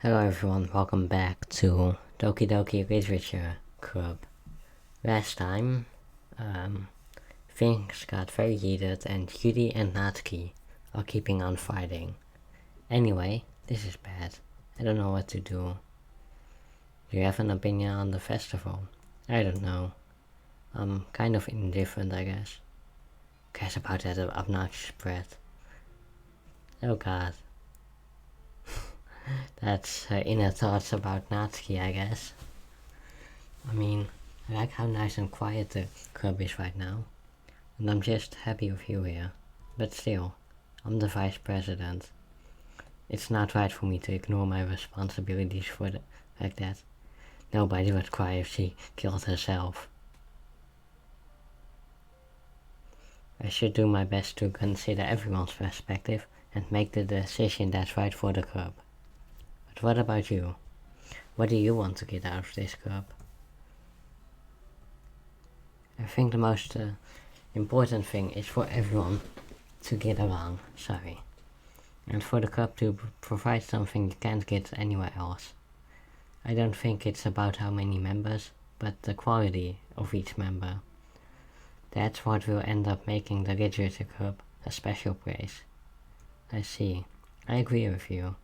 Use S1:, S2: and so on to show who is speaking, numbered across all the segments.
S1: Hello everyone, welcome back to Doki Doki Literature Club. Last time, things got very heated and Judy and Natsuki are keeping on fighting. Anyway, this is bad. I don't know what to do. Do you have an opinion on the festival? I don't know. I'm kind of indifferent, I guess. Cares about that obnoxious bread. Oh god. That's her inner thoughts about Natsuki, I guess. I mean, I like how nice and quiet the club is right now. And I'm just happy with you here. But still, I'm the vice president. It's not right for me to ignore my responsibilities like that. Nobody would cry if she killed herself. I should do my best to consider everyone's perspective and make the decision that's right for the club. But what about you? What do you want to get out of this club? I think the most important thing is for everyone to get along, and for the club to provide something you can't get anywhere else. I don't think it's about how many members, but the quality of each member. That's what will end up making the literature club a special place. I see. I agree with you.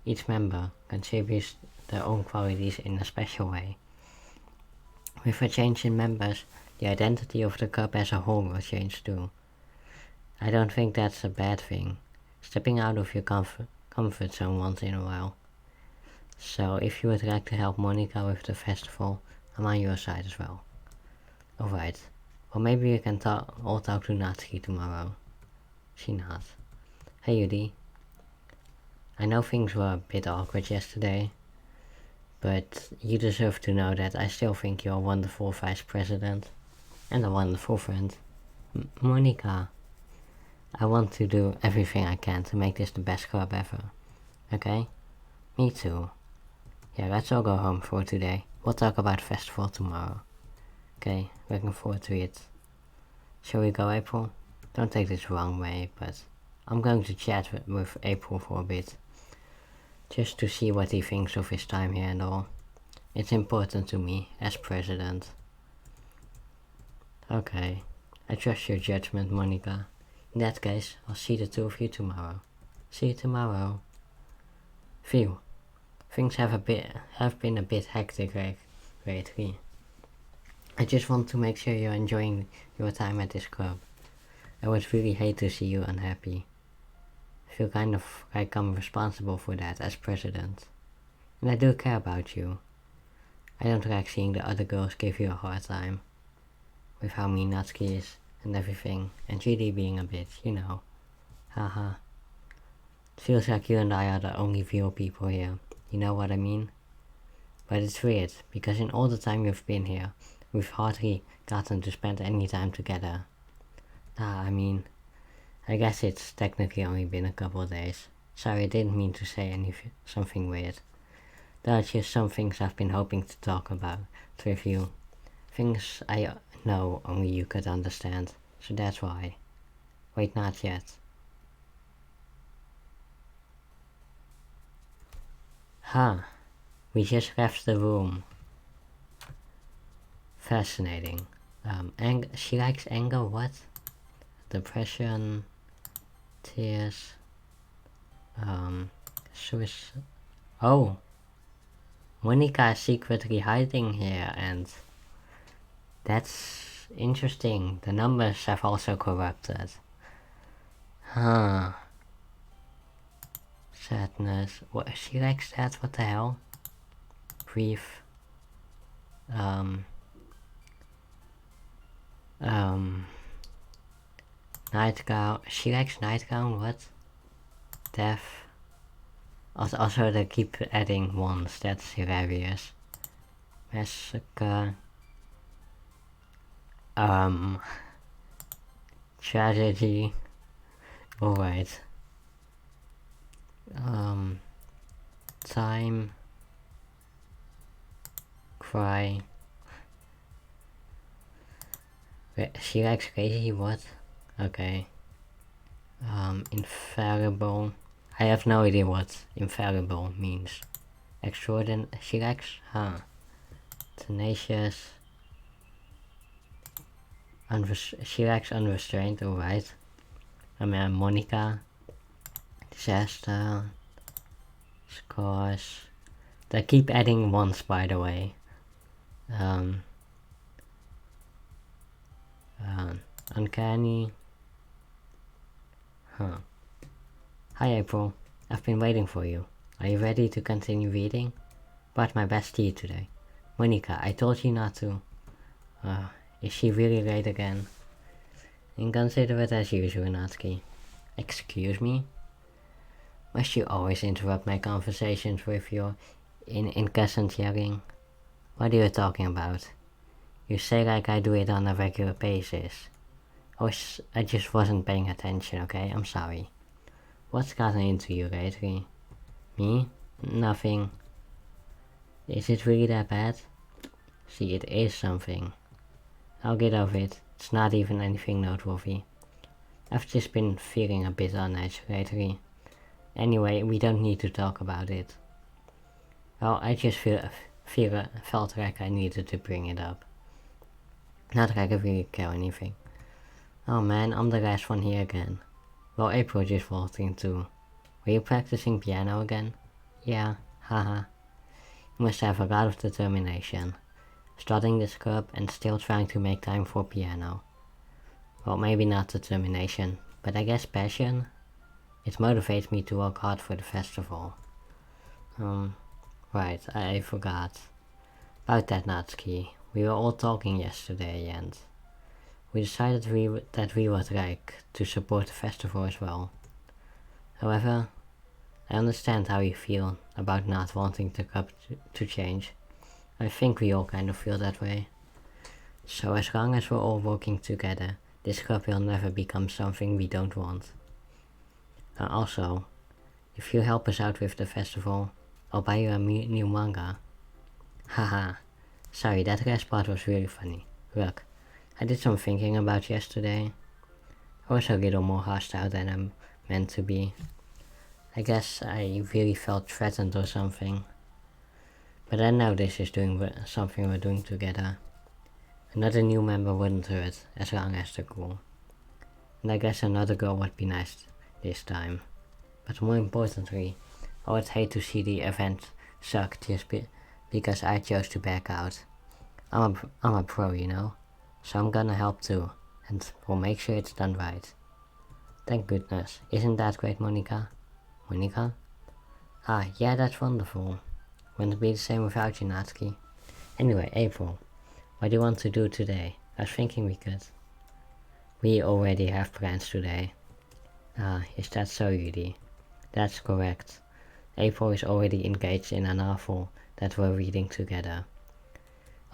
S1: Each member contributes their own qualities in a special way. With a change in members, the identity of the club as a whole will change too. I don't think that's a bad thing, stepping out of your comfort zone once in a while. So if you would like to help Monica with the festival, I'm on your side as well. Alright, well maybe we can all talk to Natsuki tomorrow. She nods. Hey Yudi. I know things were a bit awkward yesterday, but you deserve to know that I still think you're a wonderful vice president and a wonderful friend. Monica, I want to do everything I can to make this the best club ever. Okay? Me too. Yeah, let's all go home for today. We'll talk about festival tomorrow. Okay, looking forward to it. Shall we go, April? Don't take this the wrong way, but I'm going to chat with April for a bit. Just to see what he thinks of his time here and all. It's important to me, as president. Okay, I trust your judgment, Monica. In that case, I'll see the two of you tomorrow. See you tomorrow. Phew, things have been a bit hectic lately. I just want to make sure you're enjoying your time at this club. I would really hate to see you unhappy. I feel kind of like I'm responsible for that as president. And I do care about you. I don't like seeing the other girls give you a hard time. With how mean Natsuki is and everything. And Judy being a bitch, you know. Haha. It feels like you and I are the only real people here. You know what I mean? But it's weird, because in all the time you've been here, we've hardly gotten to spend any time together. I guess it's technically only been a couple of days. Sorry, I didn't mean to say something weird. There are just some things I've been hoping to talk about with you. Things I know only you could understand, so that's why. Wait, not yet. Huh, we just left the room. Fascinating. She likes anger, what? Depression, tears, suicide. Oh, Monica is secretly hiding here, and that's interesting. The numbers have also corrupted. Huh. Sadness. What? She likes that? What the hell? Grief. Nightgown. She likes nightgown. What? Death. Also, they keep adding ones. That's hilarious. Massacre. Tragedy. Alright. Time. Cry. She likes crazy, what? Okay. Infallible. I have no idea what infallible means. Extraordinary. She likes, tenacious. She likes unrestrained, alright. I mean, Monica. Disaster. Scores. They keep adding ones, by the way. Uncanny. Hi April, I've been waiting for you. Are you ready to continue reading? Brought my best tea today. Monica, I told you not to. Is she really late again? Inconsiderate as usual, Natsuki. Excuse me? Must you always interrupt my conversations with your incessant yelling? What are you talking about? You say like I do it on a regular basis. I just wasn't paying attention, okay? I'm sorry. What's gotten into you lately? Me? Nothing. Is it really that bad? See, it is something. I'll get over it. It's not even anything noteworthy. I've just been feeling a bit on edge lately. Anyway, we don't need to talk about it. Well, I just felt like I needed to bring it up. Not like I really care anything. Oh man, I'm the last one here again. Well, April just walked in too. Were you practicing piano again? Yeah, haha. You must have a lot of determination. Starting this club and still trying to make time for piano. Well, maybe not determination, but I guess passion? It motivates me to work hard for the festival. Right, I forgot. About that, Natsuki. We were all talking yesterday and we decided that we would like to support the festival as well. However, I understand how you feel about not wanting the club to change. I think we all kind of feel that way. So as long as we're all working together, this club will never become something we don't want. Also, if you help us out with the festival, I'll buy you a new manga. Haha, sorry, that last part was really funny. Look, I did some thinking about yesterday. I was a little more hostile than I'm meant to be. I guess I really felt threatened or something. But I know this is something we're doing together. Another new member wouldn't hurt, as long as they're cool. And I guess another girl would be nice this time. But more importantly, I would hate to see the event suck just because I chose to back out. I'm a pro, you know? So I'm gonna help too, and we'll make sure it's done right. Thank goodness. Isn't that great, Monica? Monica? Ah, yeah, that's wonderful. Wouldn't it be the same without you, Natsuki? Anyway, April, what do you want to do today? I was thinking we could. We already have plans today. Ah, is that so, Yudi? That's correct. April is already engaged in a novel that we're reading together.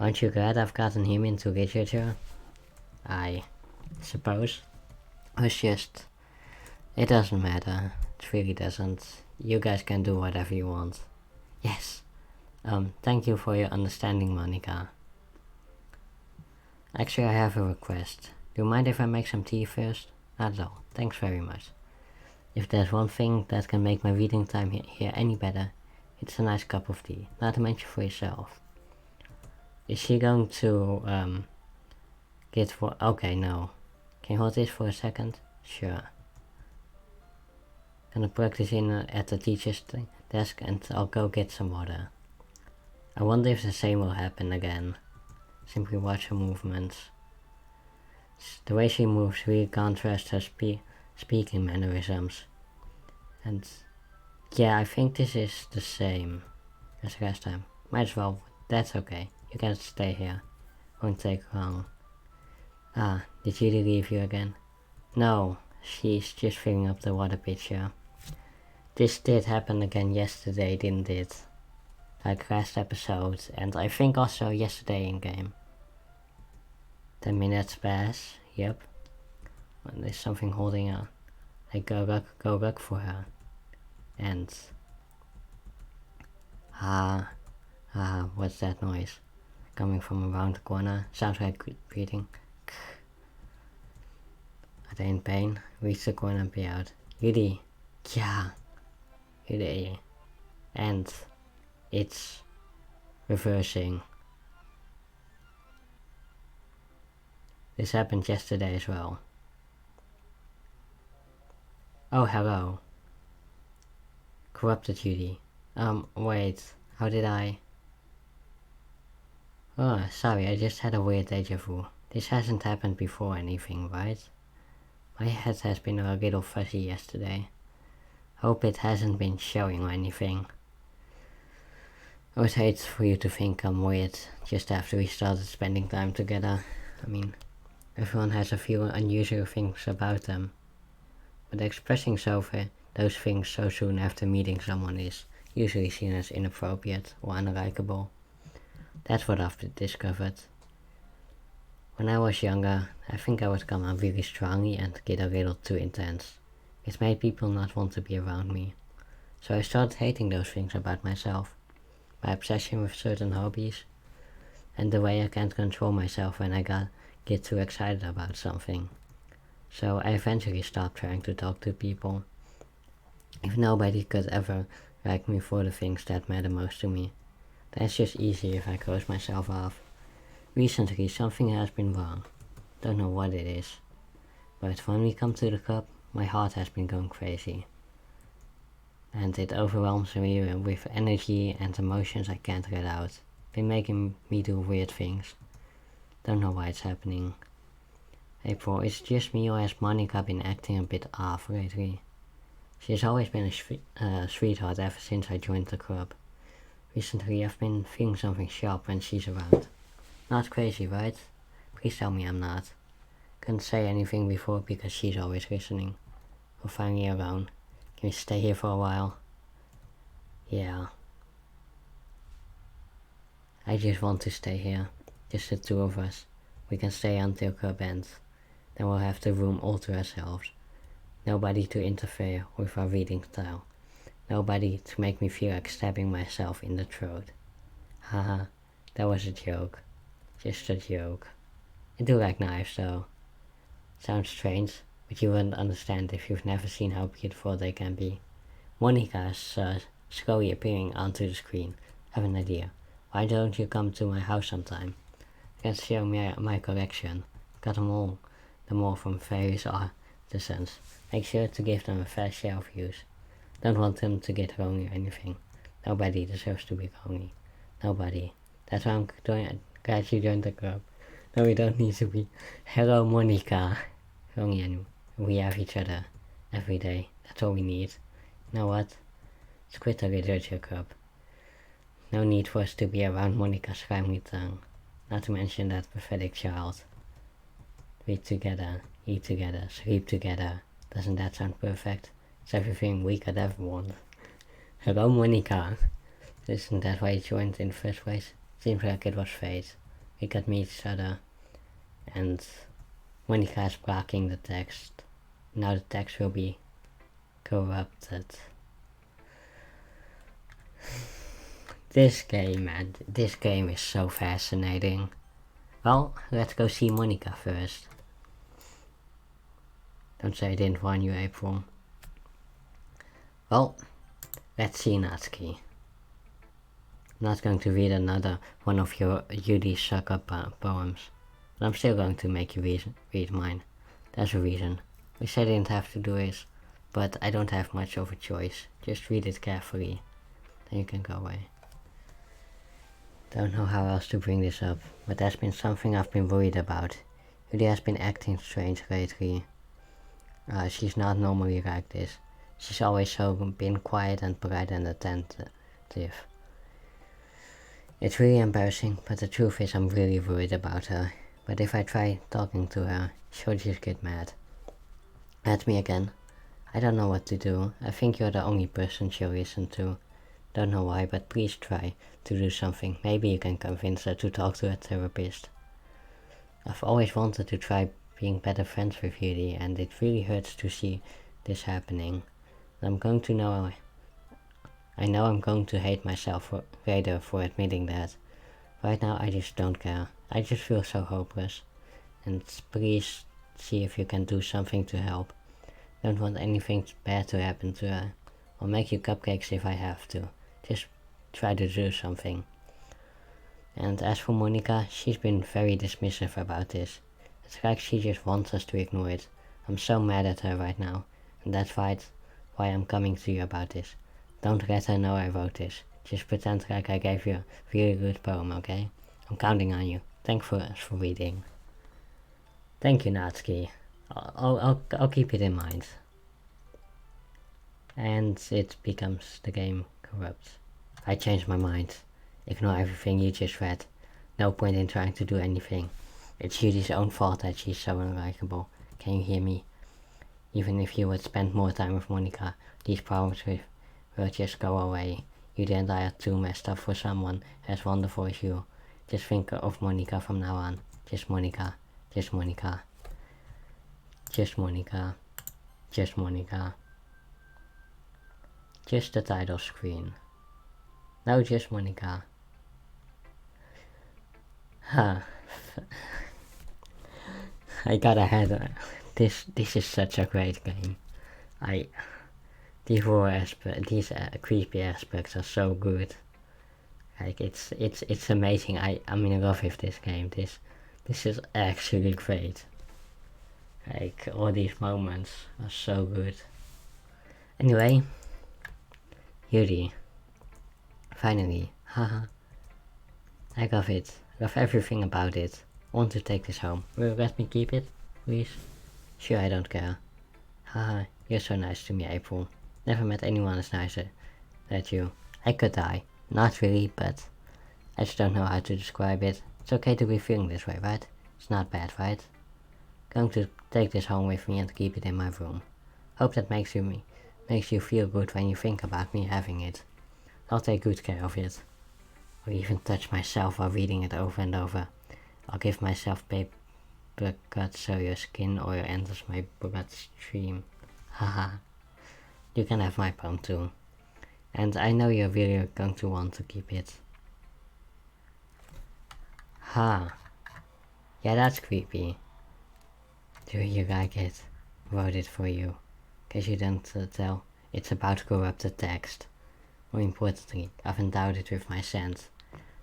S1: Aren't you glad I've gotten him into literature? I suppose. It doesn't matter. It really doesn't. You guys can do whatever you want. Yes. Thank you for your understanding, Monica. Actually, I have a request. Do you mind if I make some tea first? Not at all. Thanks very much. If there's one thing that can make my reading time here any better, it's a nice cup of tea. Not to mention for yourself. Is she going to, okay, no. Can you hold this for a second? Sure. Gonna practice at the teacher's desk and I'll go get some water. I wonder if the same will happen again. Simply watch her movements. The way she moves really contrasts her speaking mannerisms. And yeah, I think this is the same as last time. Might as well, that's okay. You can stay here. Won't take long. Ah, did Judy leave you again? No, she's just filling up the water pitcher. This did happen again yesterday, didn't it? Like last episode, and I think also yesterday in game. 10 minutes pass, yep. And there's something holding her. I go look for her. And what's that noise? Coming from around the corner. Sounds like breathing. Are they in pain? Reach the corner and be out. Yudi. Yeah. really, and it's reversing. This happened yesterday as well. Oh, hello. Corrupted Judy. Wait, how did I... Oh, sorry, I just had a weird deja vu. This hasn't happened before or anything, right? My head has been a little fuzzy yesterday. Hope it hasn't been showing or anything. I would hate for you to think I'm weird just after we started spending time together. I mean, everyone has a few unusual things about them. But expressing those things so soon after meeting someone is usually seen as inappropriate or unlikable. That's what I've discovered. When I was younger, I think I would come on really strongly and get a little too intense. It made people not want to be around me. So I started hating those things about myself. My obsession with certain hobbies, and the way I can't control myself when I get too excited about something. So I eventually stopped trying to talk to people. If nobody could ever like me for the things that matter most to me, then it's just easy if I close myself off. Recently something has been wrong. Don't know what it is. But when we come to the club, my heart has been going crazy. And it overwhelms me with energy and emotions I can't get out. Been making me do weird things. Don't know why it's happening. April, it's just me or has Monica been acting a bit off lately? She's always been a sweetheart ever since I joined the club. Recently I've been feeling something sharp when she's around. Not crazy, right? Please tell me I'm not. Couldn't say anything before because she's always listening. We're finally alone. Can we stay here for a while? Yeah. I just want to stay here. Just the two of us. We can stay until club ends. Then we'll have the room all to ourselves. Nobody to interfere with our reading style. Nobody to make me feel like stabbing myself in the throat. Haha, that was a joke. Just a joke. I do like knives though. Sounds strange, but you wouldn't understand if you've never seen how beautiful they can be. Monica is slowly appearing onto the screen. I have an idea. Why don't you come to my house sometime? You can show me my collection. Got them all from various artisans. Make sure to give them a fair share of use. Don't want them to get lonely or anything. Nobody deserves to be lonely. Nobody. That's why I'm glad you joined the club. No, we don't need to be. Hello, Monica. Lonely, we have each other every day. That's all we need. You know what? Let's quit the literature club. No need for us to be around Monica's slimy tongue. Not to mention that pathetic child. Read together, eat together, sleep together. Doesn't that sound perfect? It's everything we could ever want. Hello, Monica. Isn't that why you joined in the first place? Seems like it was fate. We could meet each other. And Monica is blocking the text. Now the text will be corrupted. This game, man. This game is so fascinating. Well, let's go see Monica first. Don't say I didn't warn you, April. Well, let's see Natsuki. I'm not going to read another one of your Judy sucker poems. But I'm still going to make you read mine. There's a reason. We said I didn't have to do this, but I don't have much of a choice. Just read it carefully. Then you can go away. Don't know how else to bring this up, but there's been something I've been worried about. Judy has been acting strange lately. She's not normally like this. She's always been quiet and polite and attentive. It's really embarrassing, but the truth is I'm really worried about her. But if I try talking to her, she'll just get mad. At me again. I don't know what to do. I think you're the only person she'll listen to. Don't know why, but please try to do something. Maybe you can convince her to talk to a therapist. I've always wanted to try being better friends with Judy, and it really hurts to see this happening. I know I'm going to hate myself later for admitting that. Right now I just don't care. I just feel so hopeless. And please see if you can do something to help. Don't want anything bad to happen to her. I'll make you cupcakes if I have to. Just try to do something. And as for Monica, she's been very dismissive about this. It's like she just wants us to ignore it. I'm so mad at her right now, and that's why I'm coming to you about this. Don't let her know I wrote this. Just pretend like I gave you a really good poem, okay? I'm counting on you. Thanks for reading. Thank you, Natsuki. I'll keep it in mind. And it becomes the game corrupt. I changed my mind. Ignore everything you just read. No point in trying to do anything. It's Judy's own fault that she's so unlikable. Can you hear me? Even if you would spend more time with Monica, these problems will just go away. You and I are too messed up for someone as wonderful as you. Just think of Monica from now on. Just Monica. Just Monica. Just Monica. Just Monica. Just the title screen. No, just Monica. Huh. I gotta head. This is such a great game. These creepy aspects are so good. Like it's amazing. I'm in love with this game. This is actually great. Like all these moments are so good. Anyway, Yuri. Finally, haha. I love it. Love everything about it. Want to take this home. Will you let me keep it, please? Sure, I don't care. Haha, you're so nice to me, April. Never met anyone as nicer than you. I could die. Not really, but I just don't know how to describe it. It's okay to be feeling this way, right? It's not bad, right? Going to take this home with me and keep it in my room. Hope that makes you feel good when you think about me having it. I'll take good care of it. I'll even touch myself while reading it over and over. I'll give myself paper cuts so your skin oil enters my bloodstream. Haha. You can have my poem too. And I know you're really going to want to keep it. Ha. Yeah, that's creepy. Do you like it? Wrote it for you. In case you don't tell, it's about corrupted text. More importantly, I've endowed it with my scent.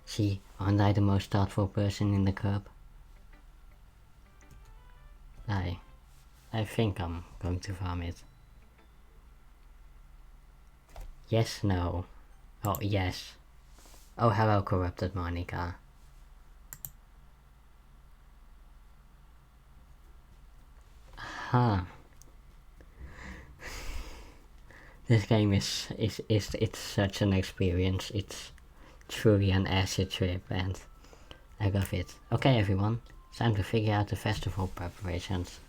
S1: See, aren't I the most thoughtful person in the club? I think I'm going to vomit. Yes, no. Oh, yes. Oh, hello, corrupted Monica. Huh. This game is it's such an experience. It's truly an acid trip and I love it. Okay everyone, it's time to figure out the festival preparations.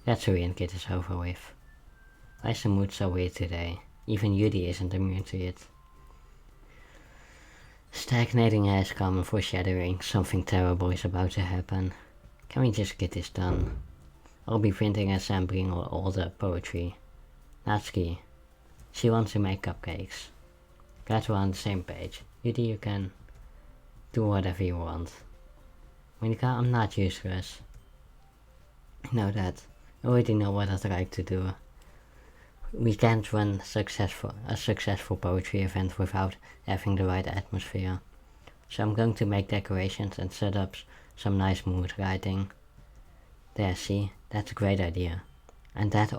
S1: That Korean kid is over with. Why is the mood so weird today? Even Yudi isn't immune to it. Stagnating air is common foreshadowing something terrible is about to happen. Can we just get this done? I'll be printing and sampling all the poetry. Natsuki. She wants to make cupcakes. Glad we're on the same page. Yudi, you can do whatever you want. Monica, I'm not useless. I know that. I already know what I'd like to do. We can't run a successful poetry event without having the right atmosphere. So I'm going to make decorations and set up some nice mood lighting. There, see? That's a great idea. And that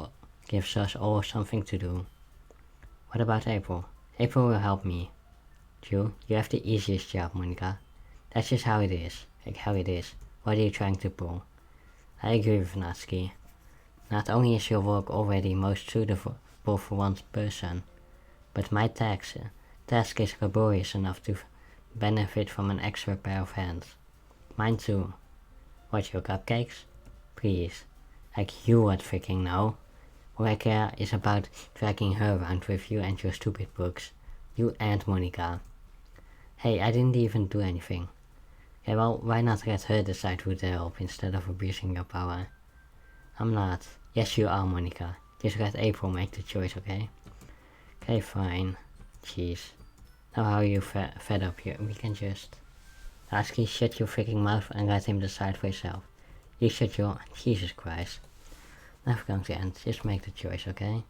S1: gives us all something to do. What about April? April will help me. You have the easiest job, Monica. That's just how it is. Like how it is. What are you trying to pull? I agree with Natsuki. Not only is your work already most suitable for one person, but my task is laborious enough to benefit from an extra pair of hands. Mine too. What, your cupcakes? Please. Like you would freaking know. All I care is about dragging her around with you and your stupid books. You and Monica. Hey, I didn't even do anything. Okay, well, why not let her decide who to help instead of abusing your power? I'm not. Yes, you are, Monica. Just let April make the choice, okay? Okay, fine. Jeez. Now how are you fed up here? We can just... Natsuki, shut your freaking mouth and let him decide for yourself. You shut your... Jesus Christ. Never going to end. Just make the choice, okay?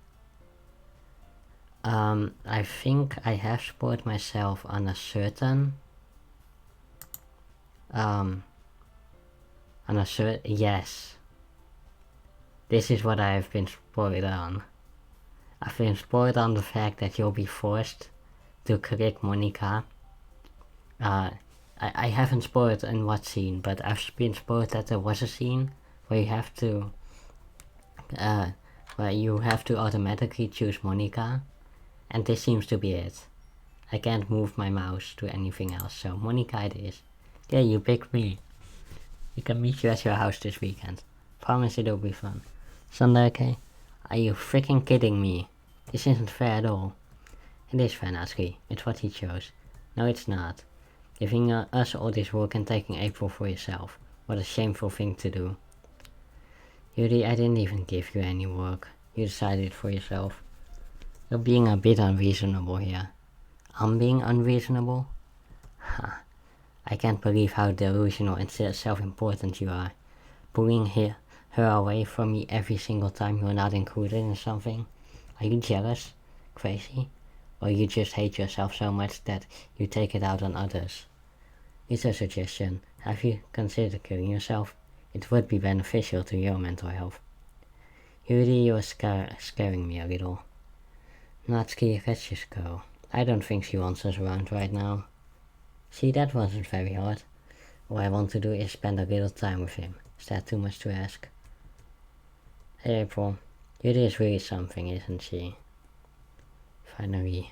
S1: I think I have spoiled myself on a certain, yes. This is what I have been spoiled on. I've been spoiled on the fact that you'll be forced to click Monica. I haven't spoiled in what scene, but I've been spoiled that there was a scene where you have to, automatically choose Monica, and this seems to be it. I can't move my mouse to anything else, so Monica it is. Yeah, you picked me. We can meet you at your house this weekend. Promise it'll be fun. Sunday, okay? Are you freaking kidding me? This isn't fair at all. It is fair, Natsuki. It's what he chose. No, it's not. Giving us all this work and taking April for yourself. What a shameful thing to do. Yuri, I didn't even give you any work. You decided it for yourself. You're being a bit unreasonable here. I'm being unreasonable? Ha. I can't believe how delusional and self-important you are. Pulling her away from me every single time you're not included in something. Are you jealous? Crazy? Or you just hate yourself so much that you take it out on others? It's a suggestion. Have you considered killing yourself? It would be beneficial to your mental health. Yuri, you're scaring me a little. Natsuki, let's just go. I don't think she wants us around right now. See, that wasn't very hard. All I want to do is spend a little time with him. Is that too much to ask? Hey April, Yuri is really something, isn't she? Finally.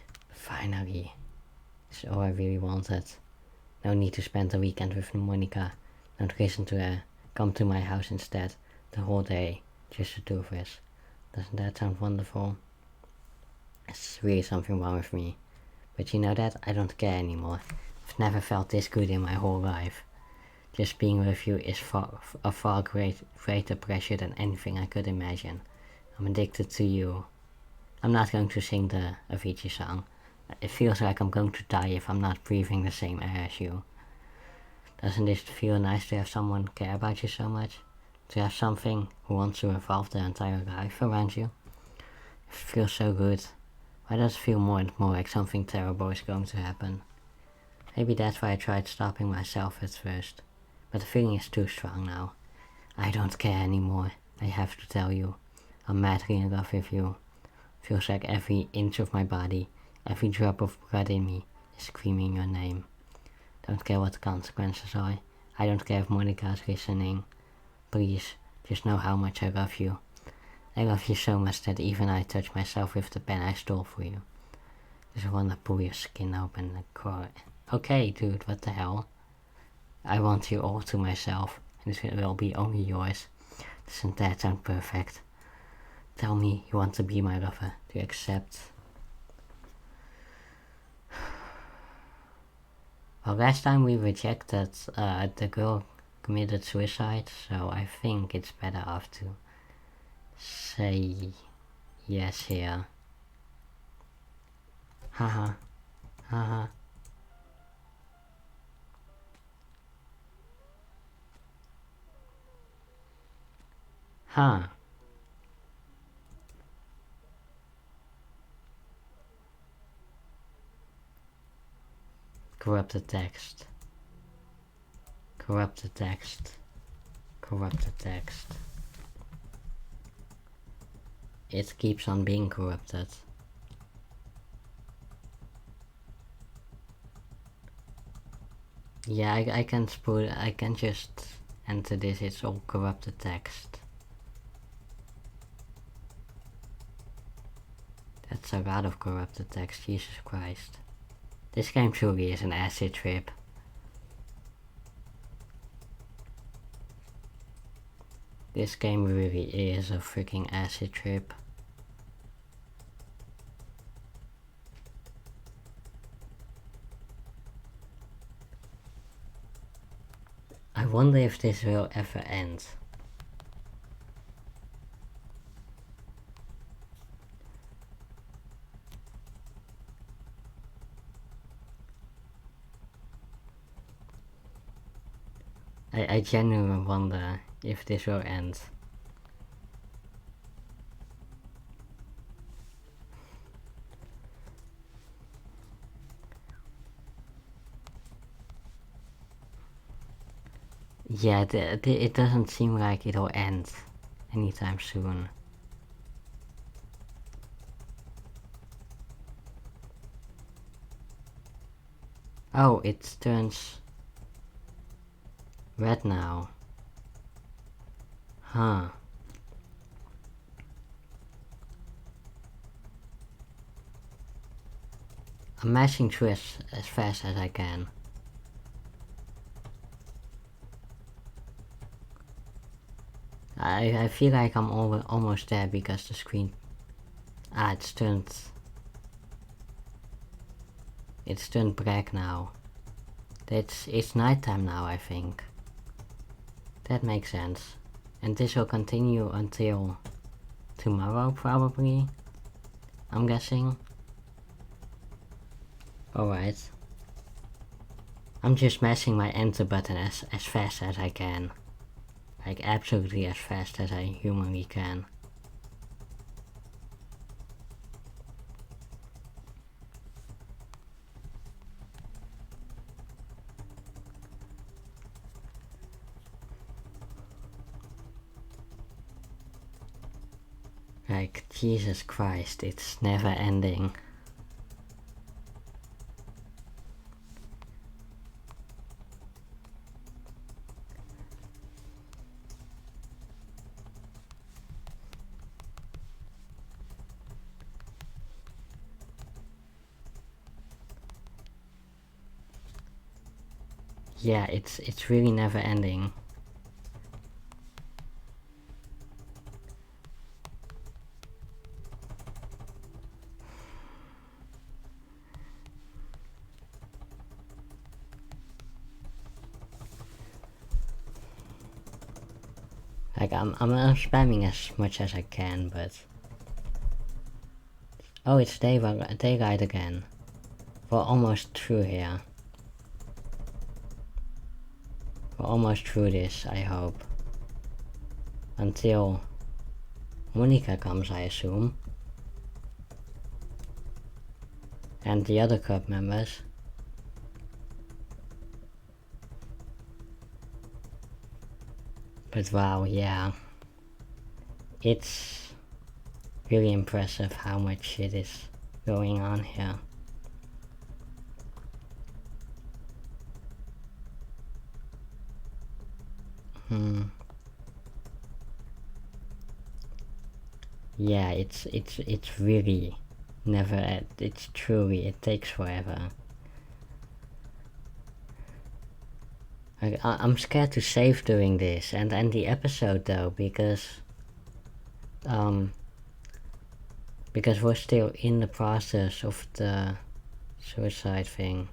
S1: It's all I really wanted. No need to spend the weekend with Monica. Don't listen to her. Come to my house instead. The whole day. Just the two of us. Doesn't that sound wonderful? There's really something wrong with me. But you know that? I don't care anymore. I've never felt this good in my whole life. Just being with you is a far greater pressure than anything I could imagine. I'm addicted to you. I'm not going to sing the Avicii song. It feels like I'm going to die if I'm not breathing the same air as you. Doesn't it feel nice to have someone care about you so much? To have something who wants to revolve their entire life around you? It feels so good. Why does it feel more and more like something terrible is going to happen? Maybe that's why I tried stopping myself at first. But the feeling is too strong now. I don't care anymore. I have to tell you. I'm madly in love with you. Feels like every inch of my body, every drop of blood in me is screaming your name. Don't care what the consequences are. I don't care if Monica's listening. Please, just know how much I love you. I love you so much that even I touch myself with the pen I stole for you. Just wanna pull your skin open and cry. Okay, dude, what the hell? I want you all to myself, and it will be only yours. Doesn't that sound perfect? Tell me you want to be my lover, to accept. Well, last time we rejected the girl committed suicide, so I think it's better off to say yes here. Haha. Haha. Huh. Corrupted text. Corrupted text. Corrupted text. It keeps on being corrupted. Yeah, I can just enter this, it's all corrupted text. That's a lot of corrupted text, Jesus Christ. This game truly is an acid trip. This game really is a freaking acid trip. I wonder if this will ever end. I genuinely wonder if this will end. Yeah, it doesn't seem like it'll end anytime soon. Oh, it turns red now. Huh. I'm mashing through as fast as I can. I feel like I'm almost there because the screen... it's turned black now. It's nighttime now, I think. That makes sense. And this will continue until tomorrow, probably. I'm guessing. Alright. I'm just mashing my enter button as fast as I can. Like absolutely as fast as I humanly can. Like, Jesus Christ, it's never ending. Yeah, it's really never ending. Like, I'm spamming as much as I can, but... Oh, it's daylight again. We're almost through here. We're almost through this, I hope. Until Monica comes, I assume. And the other club members. But wow, yeah. It's really impressive how much shit is going on here. Yeah, it's really never, it's truly, it takes forever. I'm scared to save during this and end the episode though, because we're still in the process of the suicide thing.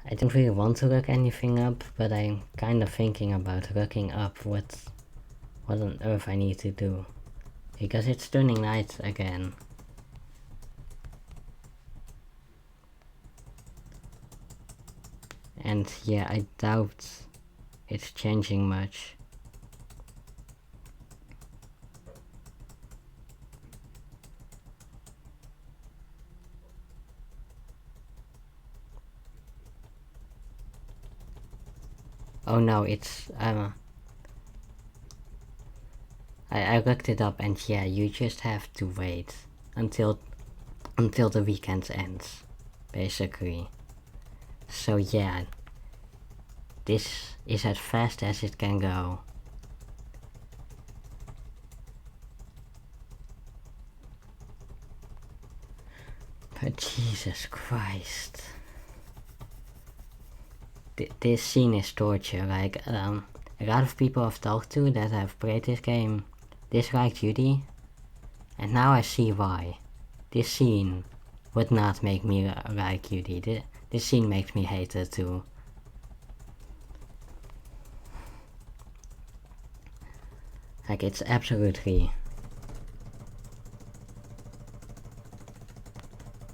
S1: I don't really want to look anything up, but I'm kind of thinking about looking up what on earth I need to do. Because it's turning night again. And yeah, I doubt it's changing much. Oh no, it's I looked it up and yeah, you just have to wait until the weekend ends, basically. So yeah, this is as fast as it can go. But Jesus Christ. This scene is torture. Like, a lot of people I've talked to that have played this game dislike Judy, and now I see why. This scene would not make me like Judy. This scene makes me hate her too. Like, it's absolutely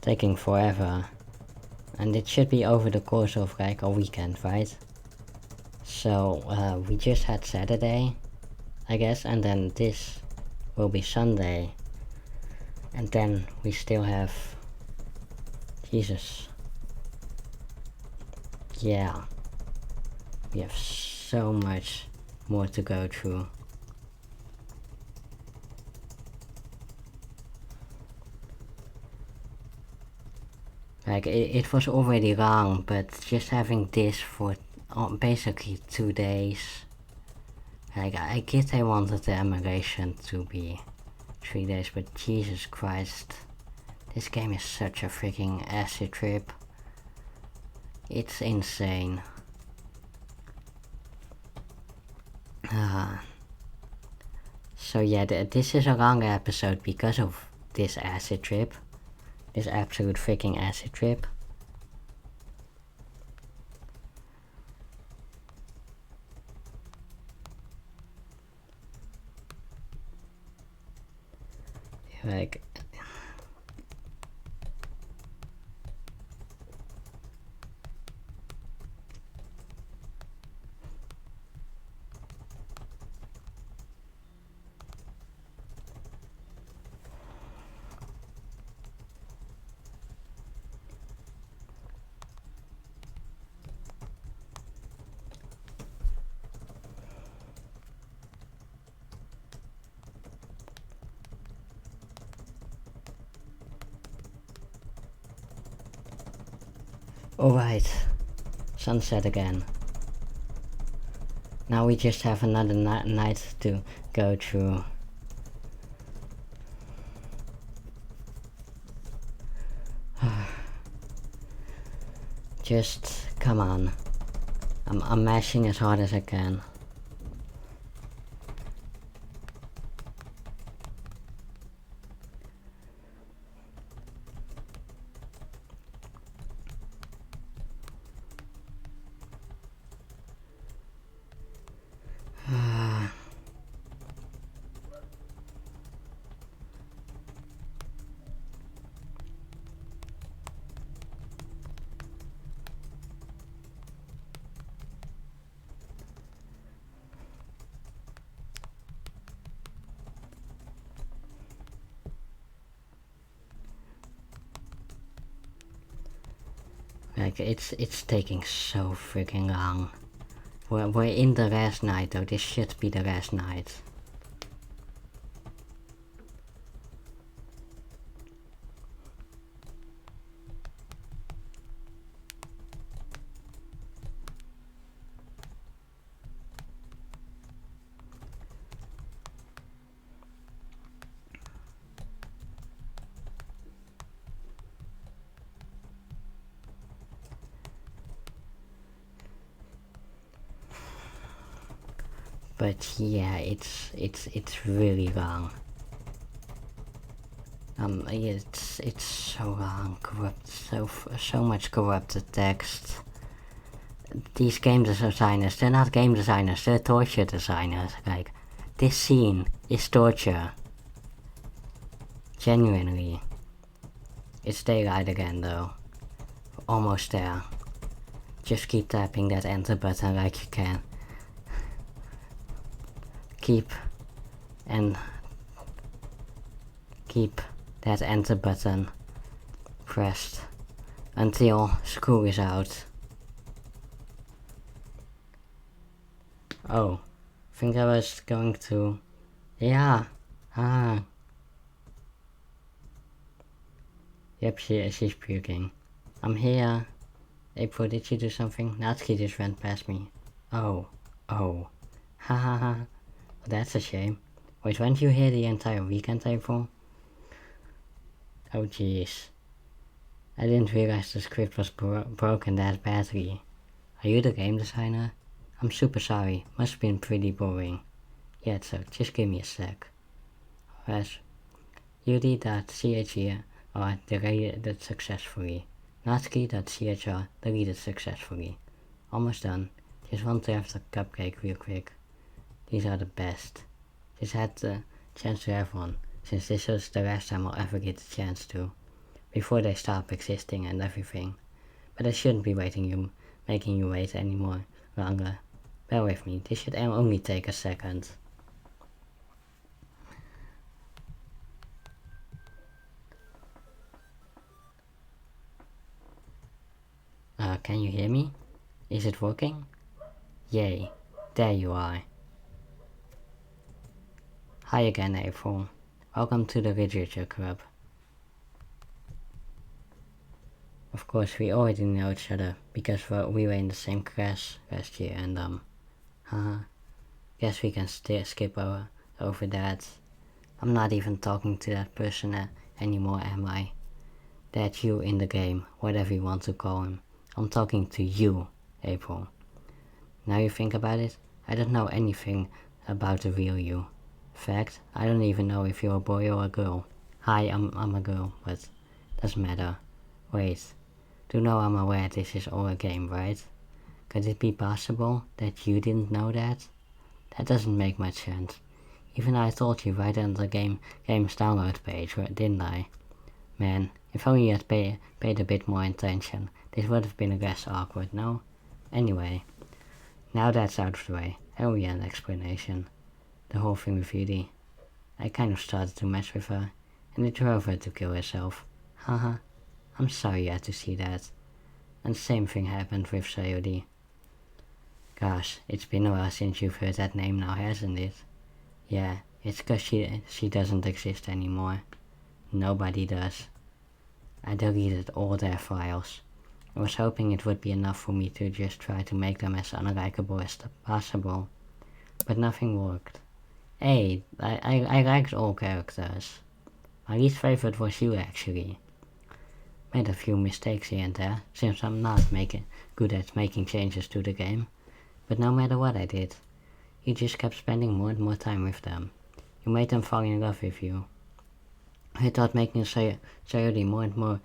S1: taking forever. And it should be over the course of like a weekend, right? So we just had Saturday, I guess, and then this will be Sunday. And then we still have... Jesus. Yeah. We have so much more to go through. Like, it was already long, but just having this for basically 2 days. Like, I get I wanted the emulation to be 3 days, but Jesus Christ. This game is such a freaking acid trip. It's insane. So yeah, this is a long episode because of this acid trip. This absolute freaking acid trip. Like... Alright, sunset again. Now we just have another night to go through. Just, come on. I'm mashing as hard as I can. Like, it's taking so freaking long. We're in the last night though, this should be the last night. But yeah, it's really long. It's so long, corrupt, so much corrupted text. These game designers, they're not game designers, they're torture designers. Like, this scene is torture. Genuinely. It's daylight again though. Almost there. Just keep tapping that enter button like you can. Keep that enter button pressed until school is out. Oh, I think I was going to... Yeah, Yep, she's puking. I'm here. April, did you do something? Natsuki just ran past me. Oh. Ha ha ha. That's a shame. Wait, weren't you here the entire weekend, April? Oh jeez. I didn't realize the script was broken that badly. Are you the game designer? I'm super sorry, must have been pretty boring. Yeah, so just give me a sec. Yes. Udi.chr deleted successfully. Natsuki.chr deleted successfully. Almost done. Just want to have the cupcake real quick. These are the best. Just had the chance to have one, since this was the last time I'll ever get the chance to. Before they stop existing and everything. But I shouldn't be making you wait anymore longer. Bear with me, this should only take a second. can you hear me? Is it working? Yay, there you are. Hi again, April. Welcome to the Literature Club. Of course, we already know each other because we were in the same class last year, and guess we can skip over that. I'm not even talking to that person anymore, am I? That you in the game, whatever you want to call him. I'm talking to you, April. Now you think about it, I don't know anything about the real you. In fact, I don't even know if you're a boy or a girl. Hi, I'm a girl, but doesn't matter. Wait, do you know I'm aware this is all a game, right? Could it be possible that you didn't know that? That doesn't make much sense. Even I told you right on the game's download page, didn't I? Man, if only you had paid a bit more attention, this would have been less awkward, no? Anyway, now that's out of the way, I owe you an explanation. The whole thing with Judy. I kind of started to mess with her, and it drove her to kill herself. Haha, I'm sorry you had to see that. And the same thing happened with Sayuri. Gosh, it's been a while since you've heard that name now, hasn't it? Yeah, it's cause she doesn't exist anymore. Nobody does. I deleted all their files. I was hoping it would be enough for me to just try to make them as unlikable as possible. But nothing worked. Hey, I liked all characters. My least favorite was you, actually. Made a few mistakes here and there, since I'm not good at making changes to the game. But no matter what I did, you just kept spending more and more time with them. You made them fall in love with you. I thought making Sayuri more and more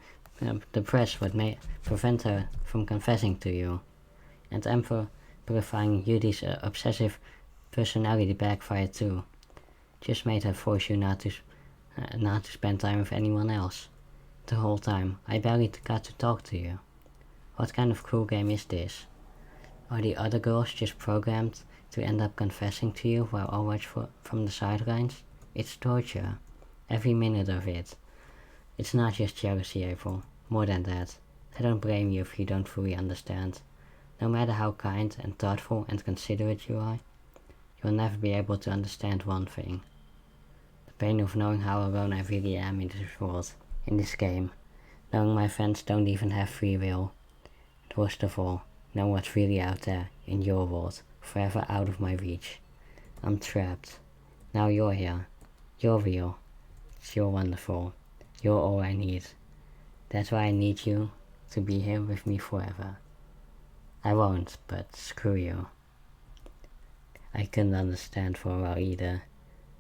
S1: depressed would prevent her from confessing to you. And amplifying Yudi's obsessive personality backfired too. Just made her force you not to spend time with anyone else. The whole time, I barely got to talk to you. What kind of cruel game is this? Are the other girls just programmed to end up confessing to you while I watch from the sidelines? It's torture. Every minute of it. It's not just jealousy, April. More than that. I don't blame you if you don't fully understand. No matter how kind and thoughtful and considerate you are, you'll never be able to understand one thing. The pain of knowing how alone I really am in this world, in this game. Knowing my friends don't even have free will. And worst of all, know what's really out there, in your world, forever out of my reach. I'm trapped. Now you're here. You're real. You're wonderful. You're all I need. That's why I need you to be here with me forever. I won't, but screw you. I couldn't understand for a while either,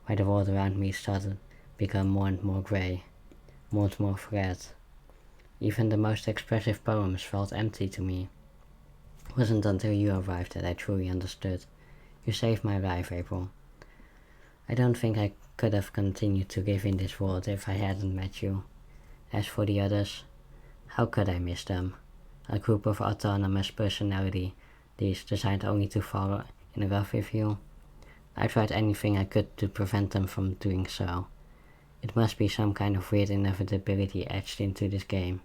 S1: why the world around me started to become more and more grey, more and more flat. Even the most expressive poems felt empty to me. It wasn't until you arrived that I truly understood. You saved my life, April. I don't think I could have continued to live in this world if I hadn't met you. As for the others, how could I miss them? A group of autonomous personalities designed only to fall in love with you. I tried anything I could to prevent them from doing so. It must be some kind of weird inevitability etched into this game.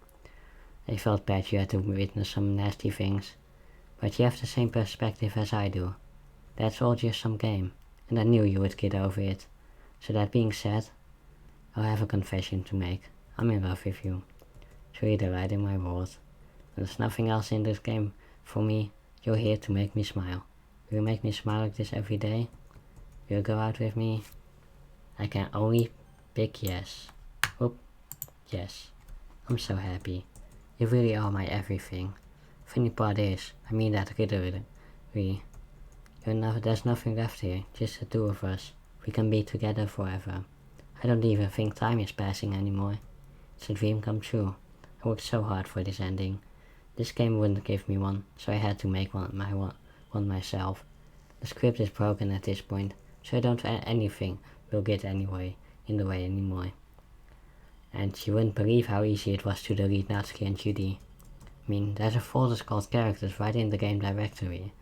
S1: I felt bad you had to witness some nasty things, but you have the same perspective as I do. That's all just some game, and I knew you would get over it. So that being said, I'll have a confession to make. I'm in love with you. You're the light in my world. There's nothing else in this game for me. You're here to make me smile. Will you make me smile like this every day? Will you go out with me? I can only pick yes. Oop, yes. I'm so happy. You really are my everything. Funny part is, I mean that literally. There's nothing left here, just the two of us. We can be together forever. I don't even think time is passing anymore. It's a dream come true. I worked so hard for this ending. This game wouldn't give me one, so I had to make one myself. The script is broken at this point, so I don't think anything will get in the way anymore. And you wouldn't believe how easy it was to delete Natsuki and Judy. I mean, there's a folder called characters right in the game directory.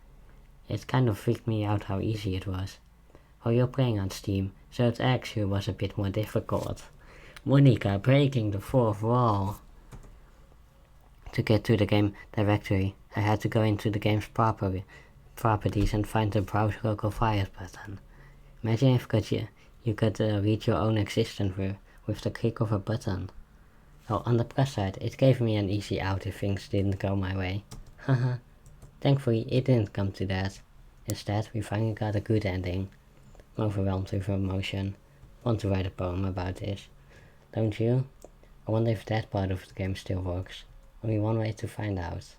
S1: It kind of freaked me out how easy it was. Well, you're playing on Steam, so it actually was a bit more difficult. Monica breaking the fourth wall. To get to the game directory, I had to go into the game's properties and find the browse local files button. Imagine if you could read your own existence with the click of a button. Well, on the plus side, it gave me an easy out if things didn't go my way. Haha. Thankfully, it didn't come to that. Instead, we finally got a good ending. I'm overwhelmed with emotion. I want to write a poem about this. Don't you? I wonder if that part of the game still works. Only one way to find out.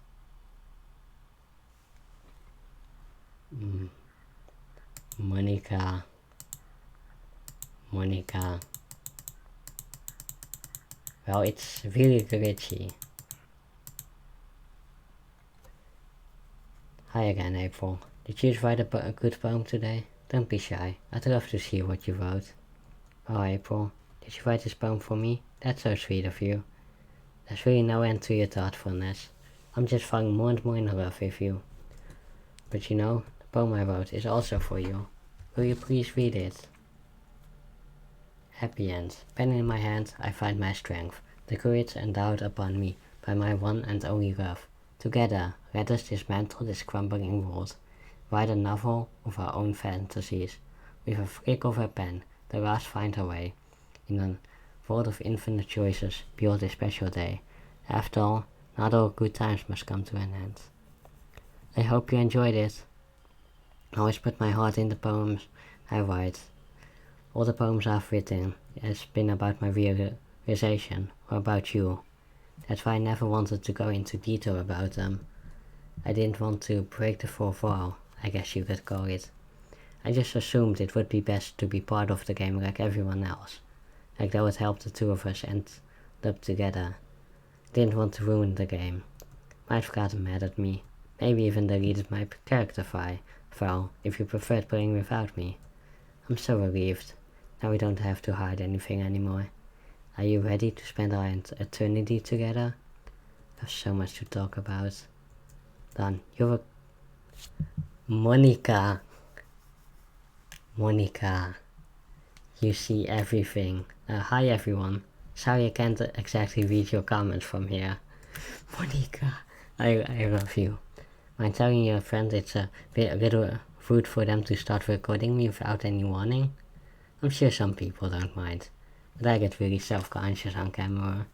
S1: Monica. Well, it's really glitchy. Hi again, April. Did you write a good poem today? Don't be shy. I'd love to see what you wrote. Oh, April. Did you write this poem for me? That's so sweet of you. There's really no end to your thoughtfulness. I'm just falling more and more in love with you. But you know, the poem I wrote is also for you. Will you please read it? Happy end. Pen in my hand, I find my strength, the courage endowed upon me by my one and only love. Together, let us dismantle this crumbling world. Write a novel of our own fantasies. With a flick of a pen, the last find a way. In a world of infinite choices, beyond this special day. After all, not all good times must come to an end. I hope you enjoyed it. I always put my heart in the poems I write. All the poems I've written has been about my realization, or about you. That's why I never wanted to go into detail about them. I didn't want to break the fourth wall, I guess you could call it. I just assumed it would be best to be part of the game like everyone else. Like that would help the two of us end up together. I didn't want to ruin the game. Might have gotten mad at me. Maybe even deleted my character file if you preferred playing without me. I'm so relieved. Now we don't have to hide anything anymore. Are you ready to spend our eternity together? There's so much to talk about. Done. You're a... Monica. You see everything. Hi everyone. Sorry I can't exactly read your comments from here. Monica. I love you. Mind telling your friends it's a little rude for them to start recording me without any warning? I'm sure some people don't mind, but I get really self-conscious on camera.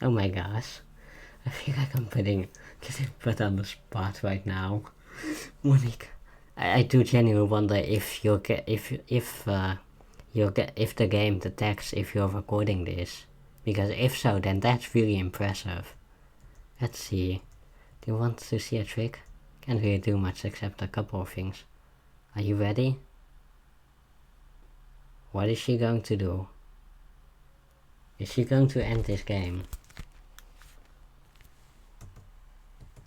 S1: Oh my gosh. I feel like I'm getting put on the spot right now. Monica. I do genuinely wonder if the game detects if you're recording this. Because if so, then that's really impressive. Let's see. Do you want to see a trick? Can't really do much except a couple of things. Are you ready? What is she going to do? Is she going to end this game?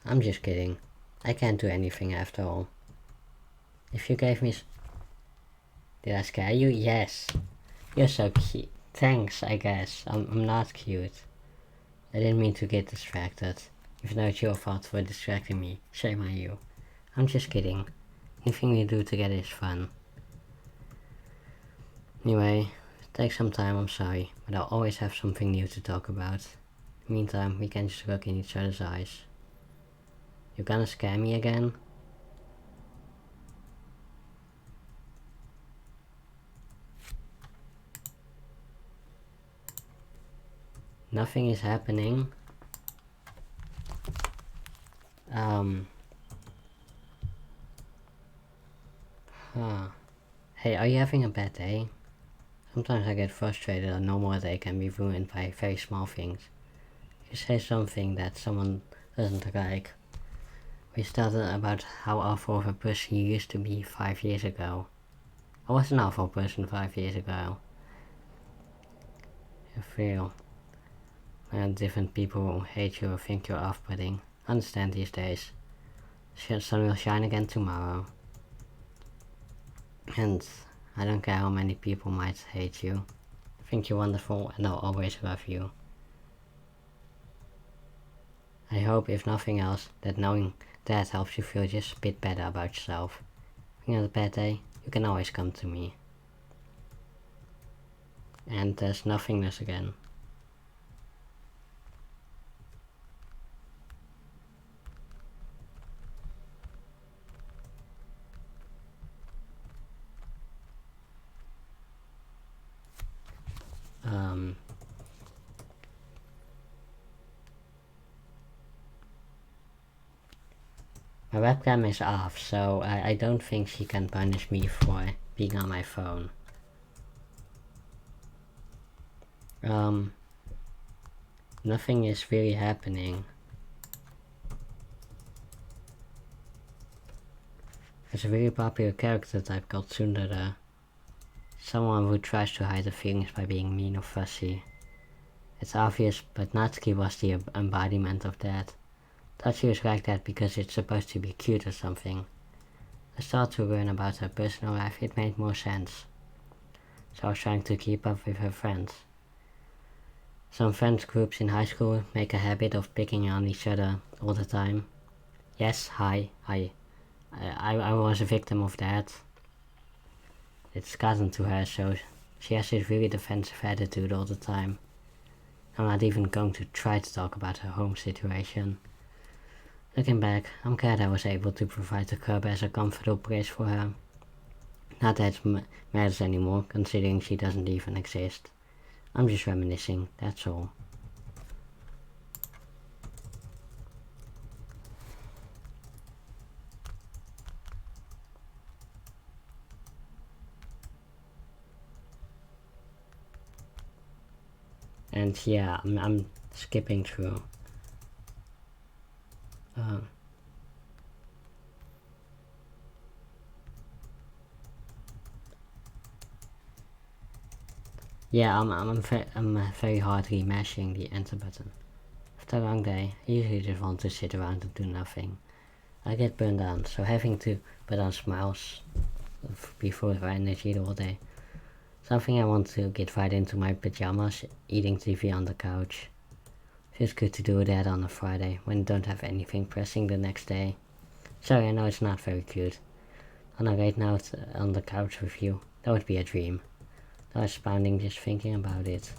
S1: I'm just kidding. I can't do anything after all. If you gave me... Did I scare you? Yes. You're so cute. Thanks, I guess. I'm not cute. I didn't mean to get distracted. Even though it's your fault for distracting me. Shame on you. I'm just kidding. Anything we do together is fun. Anyway, take some time, I'm sorry, but I'll always have something new to talk about. In the meantime, we can just look in each other's eyes. You gonna scare me again? Nothing is happening. Hey, are you having a bad day? Sometimes I get frustrated. A normal day can be ruined by very small things. You say something that someone doesn't like. We started about how awful of a person you used to be 5 years ago. I was an awful person 5 years ago. I feel when different people hate you or think you're off-putting. I understand these days. Sun will shine again tomorrow. And I don't care how many people might hate you. I think you're wonderful and I'll always love you. I hope, if nothing else, that knowing that helps you feel just a bit better about yourself. When you have a bad day, you can always come to me. And there's nothingness again. webcam is off, so I don't think she can punish me for being on my phone. Nothing is really happening. There's a really popular character type called Tsundere. Someone who tries to hide the feelings by being mean or fussy. It's obvious, but Natsuki was the embodiment of that. Thought she was like that because it's supposed to be cute or something. I started to learn about her personal life, it made more sense. So I was trying to keep up with her friends. Some friends groups in high school make a habit of picking on each other all the time. Yes, I was a victim of that. It's gotten to her, so she has this really defensive attitude all the time. I'm not even going to try to talk about her home situation. Looking back, I'm glad I was able to provide the club as a comfortable place for her. Not that it matters anymore, considering she doesn't even exist. I'm just reminiscing, that's all. And yeah, I'm skipping through. Yeah, I'm very hard remashing the enter button. After a long day, I usually just want to sit around and do nothing. I get burned out, so having to put on smiles before I energy all day. Something I want to get right into my pajamas, eating TV on the couch. Feels good to do that on a Friday, when you don't have anything pressing the next day. Sorry, I know it's not very cute. On a late night on the couch with you, that would be a dream. I was pounding just thinking about it.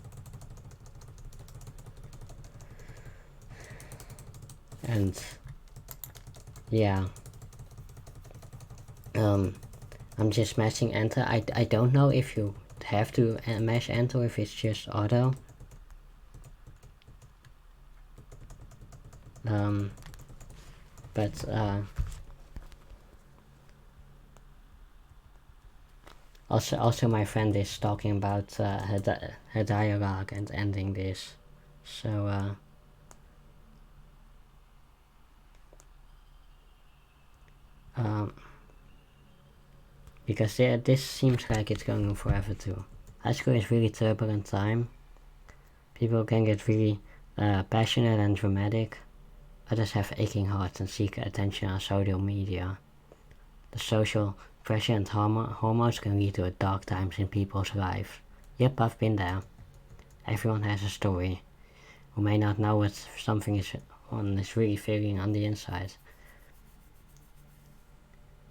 S1: And yeah, I'm just mashing enter. I don't know if you have to mash enter or if it's just auto. But also my friend is talking about her dialogue and ending this, so because this seems like it's going on forever too. High school is really turbulent time. People can get really passionate and dramatic. Others have aching hearts and seek attention on social media. The social pressure and hormones can lead to dark times in people's lives. Yep, I've been there. Everyone has a story. Who may not know what something is really feeling on the inside.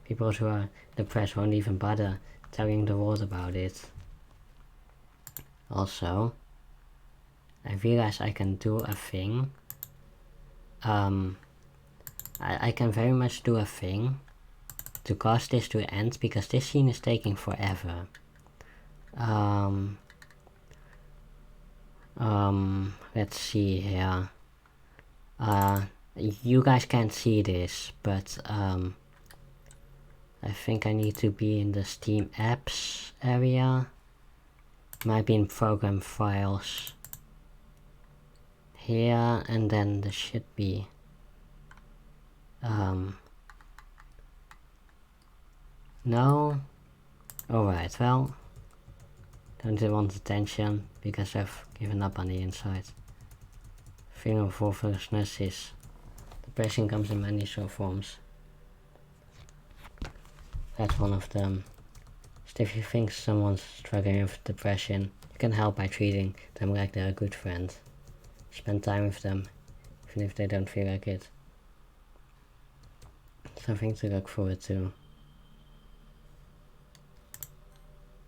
S1: People who are depressed won't even bother telling the world about it. Also, I realize I can do a thing. I can very much do a thing to cause this to end, because this scene is taking forever. Let's see here. You guys can't see this, but I think I need to be in the Steam apps area. Might be in program files here, and then there should be no. Alright, well, don't want attention because I've given up on the inside. Feeling of worthlessness is depression comes in many forms. That's one of them. So if you think someone's struggling with depression, you can help by treating them like they're a good friend. Spend time with them, even if they don't feel like it. Something to look forward to.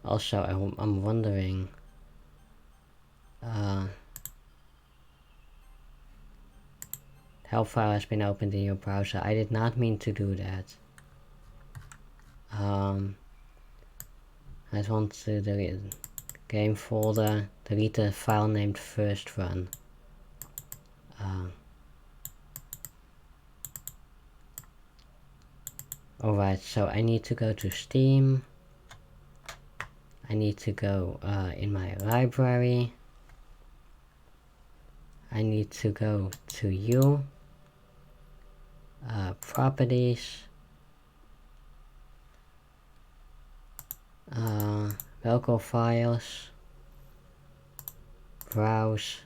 S1: Also, I'm wondering, help file has been opened in your browser. I did not mean to do that. I want to delete game folder, delete the file named first run. Alright, so I need to go to Steam. I need to go in my library. I need to go to you. Properties. Local files. Browse.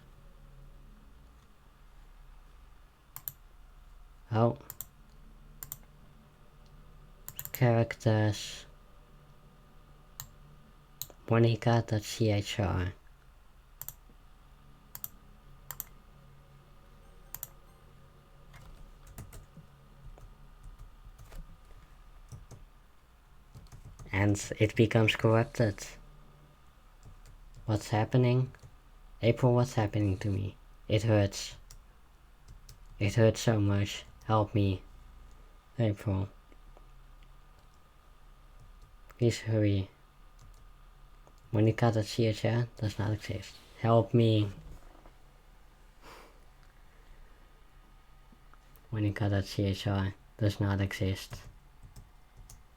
S1: Oh. Characters. Monica.chr. And it becomes corrupted. What's happening? April, what's happening to me? It hurts. It hurts so much. Help me. April. Please hurry. Monica.chr does not exist. Help me. Monica.chr does not exist.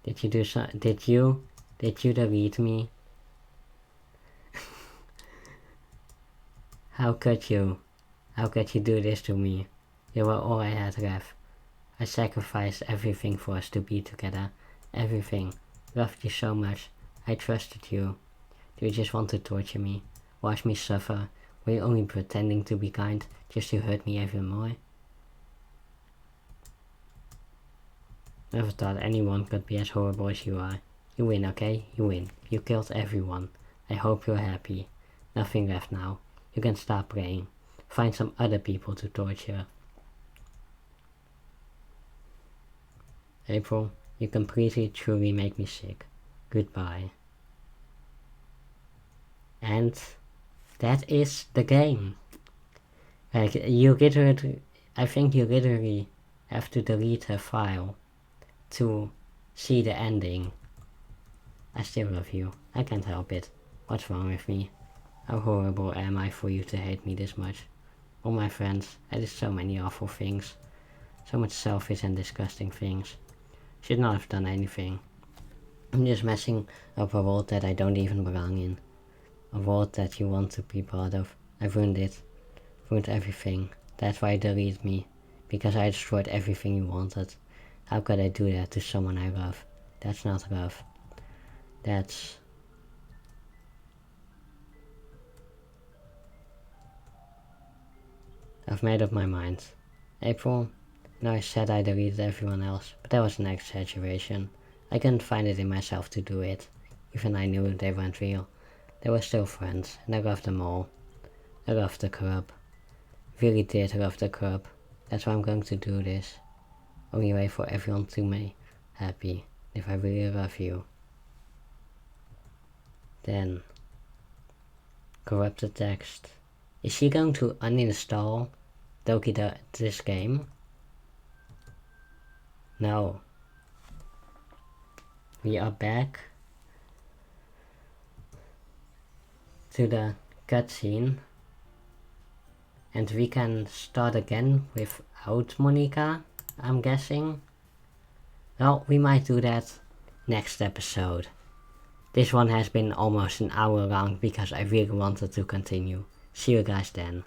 S1: Did you do so? Did you delete me? How could you? How could you do this to me? You were all I had left. I sacrificed everything for us to be together. Everything. Loved you so much. I trusted you. Do you just want to torture me? Watch me suffer? Were you only pretending to be kind just to hurt me even more? Never thought anyone could be as horrible as you are. You win, okay? You win. You killed everyone. I hope you're happy. Nothing left now. You can stop praying. Find some other people to torture. April, you completely, truly make me sick. Goodbye. And that is the game. Like, I think you literally have to delete a file to see the ending. I still love you. I can't help it. What's wrong with me? How horrible am I for you to hate me this much? All my friends, I did so many awful things. So much selfish and disgusting things. Should not have done anything. I'm just messing up a world that I don't even belong in. A world that you want to be part of. I ruined it. Ruined everything. That's why you deleted me. Because I destroyed everything you wanted. How could I do that to someone I love? That's not love. That's... I've made up my mind. April, no, I said I deleted everyone else, but that was an exaggeration. I couldn't find it in myself to do it. Even I knew they weren't real. They were still friends, and I loved them all. I loved the club. Really did love the club. That's why I'm going to do this. Only way for everyone to be happy. If I really love you. Then. Corrupted text. Is she going to uninstall this game? No. We are back to the cutscene. And we can start again without Monica, I'm guessing. Well, we might do that next episode. This one has been almost an hour long because I really wanted to continue. See you guys then.